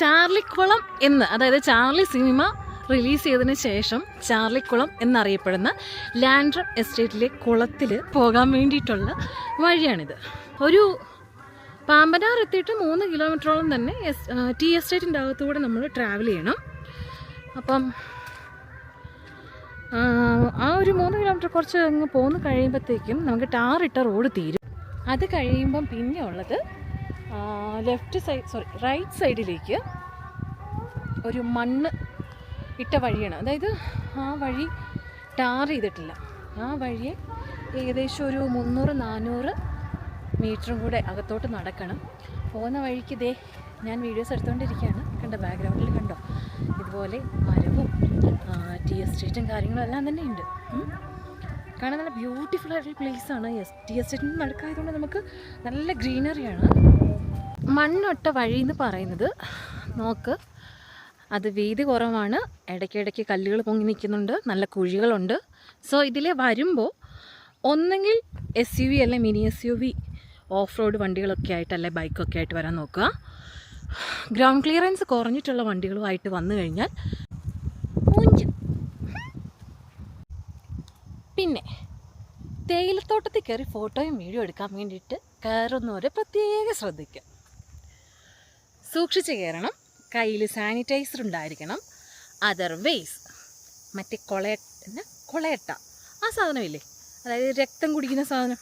ചാർലിക്കുളം എന്ന്, അതായത് Charlie cinema release ചെയ്തതിന് ശേഷം ചാർലിക്കുളം എന്നറിയപ്പെടുന്ന ലാൻഡ്രം എസ്റ്റേറ്റിലെ കുളത്തിൽ പോകാൻ വേണ്ടിയിട്ടുള്ള വഴിയാണിത്. ഒരു പാമ്പനാർ എത്തിയിട്ട് 3 കിലോമീറ്ററോളം തന്നെ ടീ എസ്റ്റേറ്റിൻ്റെ അകത്തുകൂടെ നമ്മൾ ട്രാവൽ ചെയ്യണം. അപ്പം ആ ഒരു 3 കിലോമീറ്റർ കുറച്ച് അങ്ങ് പോന്ന് കഴിയുമ്പോഴത്തേക്കും നമുക്ക് ടാറിട്ട റോഡ് തീരും. അത് കഴിയുമ്പം പിന്നെ ഉള്ളത് റൈറ്റ് സൈഡിലേക്ക് ഒരു മണ്ണ് ഇട്ട വഴിയാണ്. അതായത് ആ വഴി ടാർ ചെയ്തിട്ടില്ല. ആ വഴിയെ ഏകദേശം ഒരു 300-400 മീറ്ററും കൂടെ അകത്തോട്ട് നടക്കണം. പോകുന്ന വഴിക്ക് ഞാൻ വീഡിയോസ് എടുത്തുകൊണ്ടിരിക്കുകയാണ്. കണ്ടോ, ബാക്ക്ഗ്രൗണ്ടിൽ കണ്ടോ, ഇതുപോലെ മരവും ടീ എസ്റ്റേറ്റും കാര്യങ്ങളും എല്ലാം തന്നെ ഉണ്ട്. കാണാൻ നല്ല ബ്യൂട്ടിഫുൾ ആയിട്ടുള്ള പ്ലേസാണ്. ടീ എസ്റ്റേറ്റിന് നടക്കായതുകൊണ്ട് നമുക്ക് നല്ല ഗ്രീനറിയാണ്. മണ്ണൊട്ട വഴി എന്ന് പറയുന്നത് നോക്ക്, അത് വീതി കുറവാണ്, ഇടയ്ക്കിടയ്ക്ക് കല്ലുകൾ പൊങ്ങി നിൽക്കുന്നുണ്ട്, നല്ല കുഴികളുണ്ട്. സോ ഇതിലെ വരുമ്പോൾ ഒന്നെങ്കിൽ SUV അല്ലെ മിനി SUV ഓഫ് റോഡ് വണ്ടികളൊക്കെ ആയിട്ട് അല്ലെ ബൈക്കൊക്കെ ആയിട്ട് വരാൻ നോക്കുക. ഗ്രൗണ്ട് ക്ലിയറൻസ് കുറഞ്ഞിട്ടുള്ള വണ്ടികളുമായിട്ട് വന്നു കഴിഞ്ഞാൽ പിന്നെ തേയിലത്തോട്ടത്തിൽ കയറി ഫോട്ടോയും വീഡിയോ എടുക്കാൻ വേണ്ടിയിട്ട് കയറുന്നവരെ പ്രത്യേക ശ്രദ്ധിക്കുക. സൂക്ഷിച്ച് കയറണം. കയ്യിൽ സാനിറ്റൈസർ ഉണ്ടായിരിക്കണം. അതർവൈസ് മറ്റേ കൊളയട്ട ആ സാധനമില്ലേ, അതായത് രക്തം കുടിക്കുന്ന സാധനം,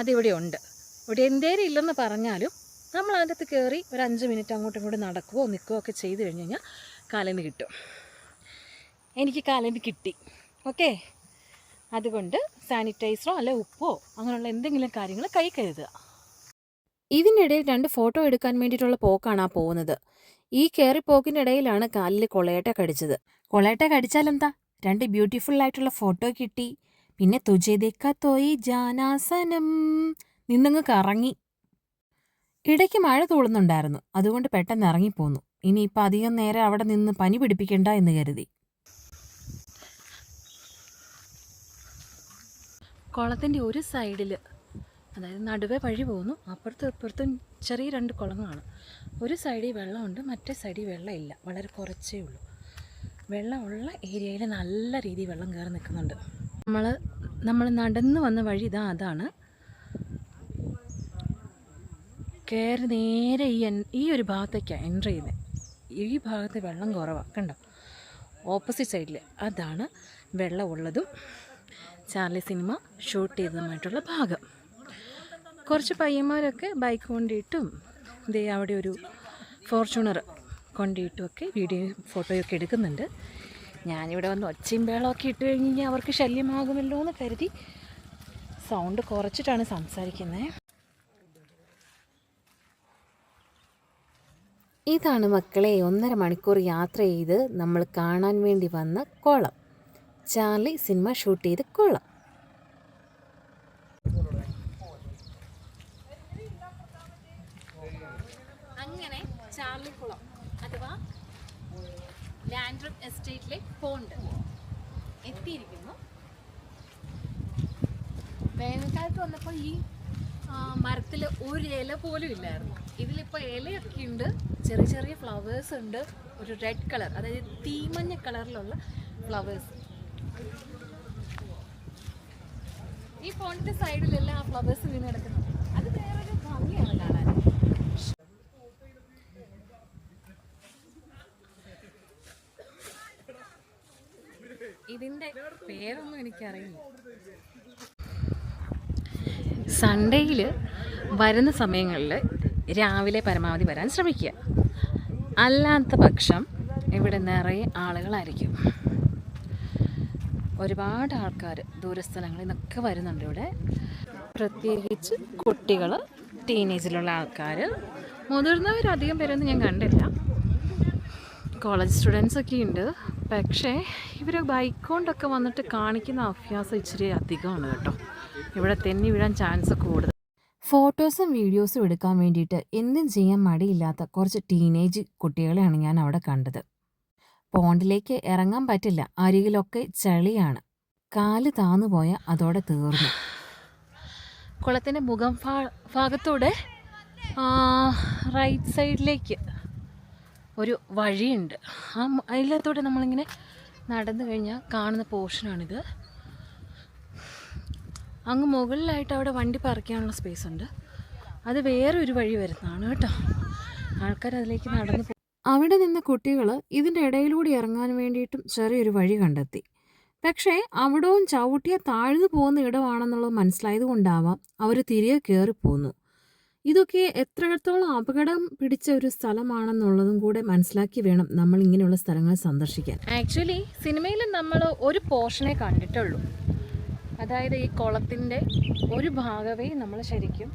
അതിവിടെ ഉണ്ട്. ഇവിടെ എന്തേലും ഇല്ലെന്ന് പറഞ്ഞാലും നമ്മൾ അതിനകത്ത് കയറി ഒരു 5 മിനിറ്റ് അങ്ങോട്ടും ഇങ്ങോട്ടും നടക്കുകയോ നിൽക്കുകയോ ഒക്കെ ചെയ്ത് കഴിഞ്ഞ് കഴിഞ്ഞാൽ കാലേന്ന് കിട്ടും. എനിക്ക് കാലേന്ന് കിട്ടി. ഓക്കെ, അതുകൊണ്ട് സാനിറ്റൈസറോ അല്ലെ ഉപ്പോ അങ്ങനെയുള്ള എന്തെങ്കിലും കാര്യങ്ങൾ കൈ കരുതുക. ഇതിനിടയിൽ 2 ഫോട്ടോ എടുക്കാൻ വേണ്ടിയിട്ടുള്ള പോക്കാണ് ആ പോകുന്നത്. ഈ കയറിപ്പോക്കിനിടയിലാണ് കാലിൽ കൊളയട്ട കടിച്ചത്. കൊളയട്ട കടിച്ചാൽ എന്താ, 2 ബ്യൂട്ടിഫുൾ ആയിട്ടുള്ള ഫോട്ടോ കിട്ടി. പിന്നെ തുജേ ദേഖാ തോയി ജാനാസനം നിന്നങ്ങ് കറങ്ങി. ഇടയ്ക്ക് മഴ തൂളുന്നുണ്ടായിരുന്നു, അതുകൊണ്ട് പെട്ടെന്ന് ഇറങ്ങിപ്പോന്നു. ഇനിയിപ്പോൾ അധികം നേരം അവിടെ നിന്ന് പനി പിടിപ്പിക്കണ്ട എന്ന് കരുതി. കുളത്തിൻ്റെ ഒരു സൈഡിൽ, അതായത് നടുവേ വഴി പോകുന്നു, അപ്പുറത്തും ഇപ്പുറത്തും ചെറിയ 2 കുളങ്ങളാണ്. ഒരു സൈഡിൽ വെള്ളമുണ്ട്, മറ്റേ സൈഡിൽ വെള്ളമില്ല, വളരെ കുറച്ചേ ഉള്ളൂ. വെള്ളമുള്ള ഏരിയയിൽ നല്ല രീതിയിൽ വെള്ളം കയറി നിൽക്കുന്നുണ്ട്. നമ്മൾ നടന്നു വന്ന വഴി അതാണ്. കയറി നേരെ ഈ ഒരു ഭാഗത്തേക്കാണ് എൻ്റർ ചെയ്യുന്നത്. ഈ ഭാഗത്ത് വെള്ളം കുറവാണ്, കണ്ടോ. ഓപ്പോസിറ്റ് സൈഡിൽ അതാണ് വെള്ളമുള്ളതും ചാർലി സിനിമ ഷൂട്ട് ചെയ്തതുമായിട്ടുള്ള ഭാഗം. കുറച്ച് പയ്യന്മാരൊക്കെ ബൈക്ക് കൊണ്ടിട്ടും അവിടെ ഒരു ഫോർച്യൂണർ കൊണ്ടിട്ടും ഒക്കെ വീഡിയോയും ഫോട്ടോയൊക്കെ എടുക്കുന്നുണ്ട്. ഞാനിവിടെ വന്ന് ഒച്ചയും ബേളമൊക്കെ ഇട്ട് കഴിഞ്ഞ് കഴിഞ്ഞാൽ അവർക്ക് ശല്യമാകുമല്ലോ എന്ന് കരുതി സൗണ്ട് കുറച്ചിട്ടാണ് സംസാരിക്കുന്നത്. ഇതാണ് മക്കളെ 1.5 മണിക്കൂർ യാത്ര ചെയ്ത് നമ്മൾ കാണാൻ വേണ്ടി വന്ന കുളം. ചാർലി സിനിമ ഷൂട്ട് ചെയ്ത കുളം. അങ്ങനെ ചാർലിക്കുളം അഥവാ ലാൻഡ്രം എസ്റ്റേറ്റിലെ പോണ്ട് എത്തിയിരിക്കുന്നു. വേനൽക്കാലത്ത് വന്നപ്പോൾ ഈ മരത്തിൽ ഒരു ഇല പോലും ഇല്ലായിരുന്നു. ഇതിലിപ്പോൾ ഇലയൊക്കെ ഉണ്ട്, ചെറിയ ചെറിയ ഫ്ലവേഴ്സ് ഉണ്ട്. ഒരു റെഡ് കളർ, അതായത് തീമഞ്ഞ കളറിലുള്ള ഫ്ലവേഴ്സ്. ഈ പോണ്ടിന്റെ സൈഡിലെല്ലാം ആ ഫ്ലവേഴ്സ് വീണ് കിടക്കുന്നുണ്ട്. അത് വേറൊരു ഭംഗിയാണ് കാണാൻ. ഇതിൻ്റെ പേരൊന്നും എനിക്കറിയില്ല. സൺഡേയിൽ വരുന്ന സമയങ്ങളിൽ രാവിലെ പരമാവധി വരാൻ ശ്രമിക്കുക. അല്ലാത്ത പക്ഷം ഇവിടെ നിറയെ ആളുകളായിരിക്കും. ഒരുപാട് ആൾക്കാർ ദൂരസ്ഥലങ്ങളിൽ നിന്നൊക്കെ വരുന്നുണ്ട് ഇവിടെ. പ്രത്യേകിച്ച് കുട്ടികൾ, ടീനേജിലുള്ള ആൾക്കാർ, മുതിർന്നവരധികം പേരൊന്നും ഞാൻ കണ്ടില്ല. കോളേജ് സ്റ്റുഡൻസൊക്കെ ഉണ്ട്. പക്ഷേ ഇവർ ബൈക്ക് കൊണ്ടൊക്കെ വന്നിട്ട് കാണിക്കുന്ന അഭ്യാസം ഇച്ചിരി അധികമാണ് കേട്ടോ. ഇവിടെ തെന്നി വീഴാൻ ചാൻസ് കൂടുതൽ. ഫോട്ടോസും വീഡിയോസും എടുക്കാൻ വേണ്ടിയിട്ട് എന്തും ചെയ്യാൻ മടിയില്ലാത്ത കുറച്ച് ടീനേജ് കുട്ടികളെയാണ് ഞാൻ അവിടെ കണ്ടത്. പോണ്ടിലേക്ക് ഇറങ്ങാൻ പറ്റില്ല, അരികിലൊക്കെ ചളിയാണ്. കാല് താന്നുപോയ അതോടെ തീർന്നു. കുളത്തിൻ്റെ മുഖം ഭാഗത്തൂടെ റൈറ്റ് സൈഡിലേക്ക് ഒരു വഴിയുണ്ട്. അതിലത്തോടെ നമ്മളിങ്ങനെ നടന്നു കഴിഞ്ഞാൽ കാണുന്ന പോർഷനാണിത്. അങ്ങ് മുകളിലായിട്ട് അവിടെ വണ്ടി പാർക്ക് ചെയ്യാനുള്ള സ്പേസ് ഉണ്ട്. അത് വേറൊരു വഴി വരുന്നതാണ് കേട്ടോ. ആൾക്കാർ അതിലേക്ക് നടന്നു അവിടെ നിന്ന് കുട്ടികൾ ഇതിൻ്റെ ഇടയിലൂടെ ഇറങ്ങാൻ വേണ്ടിയിട്ടും ചെറിയൊരു വഴി കണ്ടെത്തി. പക്ഷേ അവിടവും ചവിട്ടിയ താഴ്ന്നു പോകുന്ന ഇടമാണെന്നുള്ളത് മനസ്സിലായത് കൊണ്ടാവാം അവർ തിരികെ കയറിപ്പോന്നു. ഇതൊക്കെ എത്രത്തോളം അപകടം പിടിച്ച ഒരു സ്ഥലമാണെന്നുള്ളതും കൂടെ മനസ്സിലാക്കി വേണം നമ്മൾ ഇങ്ങനെയുള്ള സ്ഥലങ്ങൾ സന്ദർശിക്കാൻ. ആക്ച്വലി സിനിമയിൽ നമ്മൾ ഒരു പോർഷനെ കണ്ടിട്ടുള്ളൂ. അതായത് ഈ കുളത്തിൻ്റെ ഒരു ഭാഗമേ നമ്മൾ ശരിക്കും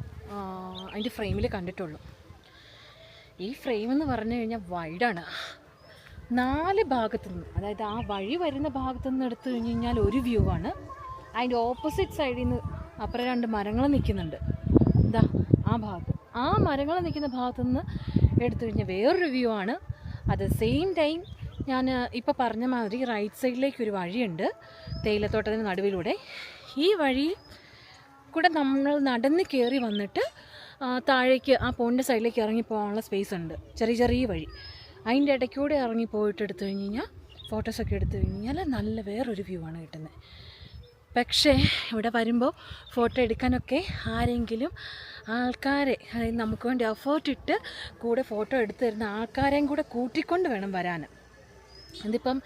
അതിൻ്റെ ഫ്രെയിമിൽ കണ്ടിട്ടുള്ളൂ. ഈ ഫ്രെയിം എന്ന് പറഞ്ഞു കഴിഞ്ഞാൽ വൈഡാണ്. 4 ഭാഗത്തു നിന്ന്, അതായത് ആ വഴി വരുന്ന ഭാഗത്തു നിന്ന് എടുത്തു കഴിഞ്ഞ് കഴിഞ്ഞാൽ ഒരു വ്യൂ ആണ്. അതിൻ്റെ ഓപ്പോസിറ്റ് സൈഡിൽ നിന്ന് അപ്പുറം 2 മരങ്ങൾ നിൽക്കുന്നുണ്ട്. ഇതാ ആ ഭാഗത്ത്, ആ മരങ്ങൾ നിൽക്കുന്ന ഭാഗത്തു നിന്ന് എടുത്തു കഴിഞ്ഞാൽ വേറൊരു വ്യൂ ആണ്. അറ്റ് ദ സെയിം ടൈം ഞാൻ ഇപ്പോൾ പറഞ്ഞ മാതിരി റൈറ്റ് സൈഡിലേക്ക് ഒരു വഴിയുണ്ട് തേയിലത്തോട്ടത്തിന് നടുവിലൂടെ. ഈ വഴി കൂടെ നമ്മൾ നടന്ന് കയറി വന്നിട്ട് താഴേക്ക് ആ പോണ്ടിൻ്റെ സൈഡിലേക്ക് ഇറങ്ങി പോകാനുള്ള സ്പേസ് ഉണ്ട്. ചെറിയ ചെറിയ വഴി. അതിൻ്റെ ഇടയ്ക്കൂടെ ഇറങ്ങി പോയിട്ട് എടുത്തു കഴിഞ്ഞ് കഴിഞ്ഞാൽ ഫോട്ടോസൊക്കെ എടുത്തു കഴിഞ്ഞാൽ നല്ല വേറൊരു വ്യൂ ആണ് കിട്ടുന്നത്. പക്ഷേ ഇവിടെ വരുമ്പോൾ ഫോട്ടോ എടുക്കാനൊക്കെ ആരെങ്കിലും ആൾക്കാരെ, അതായത് നമുക്ക് വേണ്ടി എഫേർട്ട് ഇട്ട് കൂടെ ഫോട്ടോ എടുത്തു തരുന്ന ആൾക്കാരെയും കൂടെ കൂട്ടിക്കൊണ്ട് വേണം വരാൻ. ഇതിപ്പം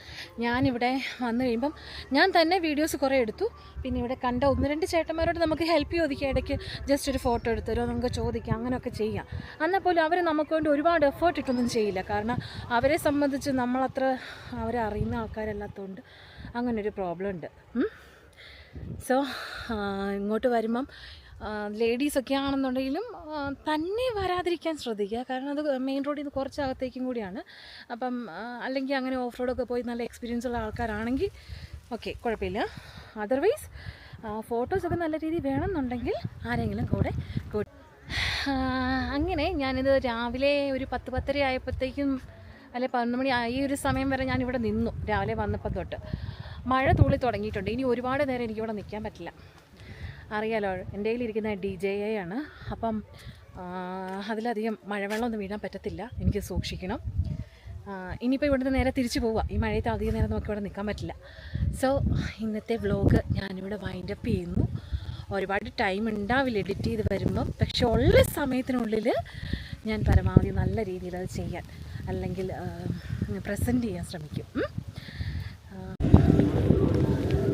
ഞാനിവിടെ വന്നു കഴിയുമ്പം ഞാൻ തന്നെ വീഡിയോസ് കുറേ എടുത്തു. പിന്നെ ഇവിടെ കണ്ട 1-2 ചേട്ടന്മാരോട് നമുക്ക് ഹെൽപ്പ് ചോദിക്കാം, ഇടയ്ക്ക് ജസ്റ്റ് ഒരു ഫോട്ടോ എടുത്തരോ നമുക്ക് ചോദിക്കാം, അങ്ങനെയൊക്കെ ചെയ്യാം. എന്നാൽ പോലും അവർ നമുക്ക് വേണ്ടി ഒരുപാട് എഫേർട്ട് ഇട്ടൊന്നും ചെയ്യില്ല. കാരണം അവരെ സംബന്ധിച്ച് നമ്മളത്ര അവരെ അറിയുന്ന ആൾക്കാരല്ലാത്തതുകൊണ്ട് അങ്ങനൊരു പ്രോബ്ലം ഉണ്ട്. സോ ഇങ്ങോട്ട് വരുമ്പം ലേഡീസൊക്കെ ആണെന്നുണ്ടെങ്കിലും തന്നെ വരാതിരിക്കാൻ ശ്രദ്ധിക്കുക. കാരണം അത് മെയിൻ റോഡിൽ നിന്ന് കുറച്ച് അകത്തേക്കും കൂടിയാണ്. അപ്പം അല്ലെങ്കിൽ അങ്ങനെ ഓഫ് റോഡൊക്കെ പോയി നല്ല എക്സ്പീരിയൻസ് ഉള്ള ആൾക്കാരാണെങ്കിൽ ഓക്കെ, കുഴപ്പമില്ല. അതർവൈസ് ഫോട്ടോസൊക്കെ നല്ല രീതിയിൽ വേണമെന്നുണ്ടെങ്കിൽ ആരെങ്കിലും കൂടെ കൂട്ടി. അങ്ങനെ ഞാനിത് രാവിലെ ഒരു 10-10:30 ആയപ്പോഴത്തേക്കും, അല്ലെ 11 മണി ഈ ഒരു സമയം വരെ ഞാനിവിടെ നിന്നു. രാവിലെ വന്നപ്പോൾ തൊട്ട് മഴ തുള്ളി തുടങ്ങിയിട്ടുണ്ട്. ഇനി ഒരുപാട് നേരം എനിക്കിവിടെ നിൽക്കാൻ പറ്റില്ല. അറിയാലോ, എൻ്റെ കയ്യിലിരിക്കുന്ന DJI ആണ്. അപ്പം അതിലധികം മഴവെള്ളമൊന്നും വീഴാൻ പറ്റത്തില്ല, എനിക്ക് സൂക്ഷിക്കണം. ഇനിയിപ്പോൾ ഇവിടുന്ന് നേരെ തിരിച്ചു പോവുക. ഈ മഴയത്ത് അധികം നേരം നമുക്ക് ഇവിടെ നിൽക്കാൻ പറ്റില്ല. സോ ഇന്നത്തെ വ്ലോഗ് ഞാനിവിടെ വൈൻഡപ്പ് ചെയ്യുന്നു. ഒരുപാട് ടൈം ഉണ്ടാവില്ല എഡിറ്റ് ചെയ്ത് വരുമ്പം, പക്ഷെ ഉള്ള സമയത്തിനുള്ളിൽ ഞാൻ പരമാവധി നല്ല രീതിയിൽ അത് ചെയ്യാൻ, അല്ലെങ്കിൽ പ്രസൻറ്റ് ചെയ്യാൻ ശ്രമിക്കും.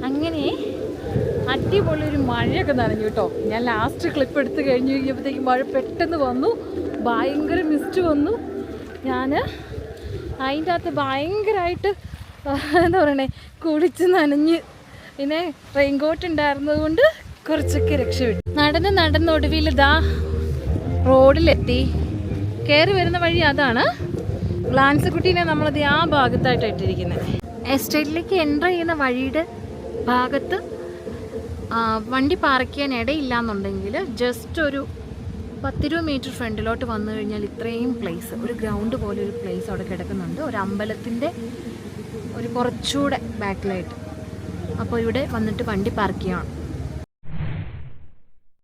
അങ്ങനെ അടിപൊളിയൊരു മഴയൊക്കെ നനഞ്ഞു കേട്ടോ. ഞാൻ ലാസ്റ്റ് ക്ലിപ്പ് എടുത്ത് കഴിഞ്ഞ് കഴിഞ്ഞപ്പോഴത്തേക്കും മഴ പെട്ടെന്ന് വന്നു, ഭയങ്കര മിസ്റ്റ് വന്നു. ഞാൻ അതിൻ്റെ അകത്ത് ഭയങ്കരമായിട്ട് എന്താ പറയണേ, കുളിച്ച് നനഞ്ഞ്. പിന്നെ റെയിൻകോട്ട് ഉണ്ടായിരുന്നത് കൊണ്ട് കുറച്ചൊക്കെ രക്ഷപ്പെട്ടു. നടന്നൊടുവിൽ ഇതാ റോഡിലെത്തി. കയറി വരുന്ന വഴി അതാണ്. ഗ്ലാൻസ് കുട്ടീനെ നമ്മളത് ആ ഭാഗത്തായിട്ടാണ് ഇട്ടിരിക്കുന്നത്. എസ്റ്റേറ്റിലേക്ക് എൻ്റർ ചെയ്യുന്ന വഴിയുടെ ഭാഗത്ത് വണ്ടി പാർക്ക് ചെയ്യാൻ ഇടയില്ല എന്നുണ്ടെങ്കിൽ ജസ്റ്റ് ഒരു 10-20 മീറ്റർ ഫ്രണ്ടിലോട്ട് വന്നു കഴിഞ്ഞാൽ ഇത്രയും പ്ലേസ്, ഒരു ഗ്രൗണ്ട് പോലെ ഒരു പ്ലേസ് അവിടെ കിടക്കുന്നുണ്ട്. ഒരു അമ്പലത്തിൻ്റെ ഒരു കുറച്ചുകൂടെ ബാക്കിലായിട്ട്. അപ്പോൾ ഇവിടെ വന്നിട്ട് വണ്ടി പാർക്ക് ചെയ്യണം.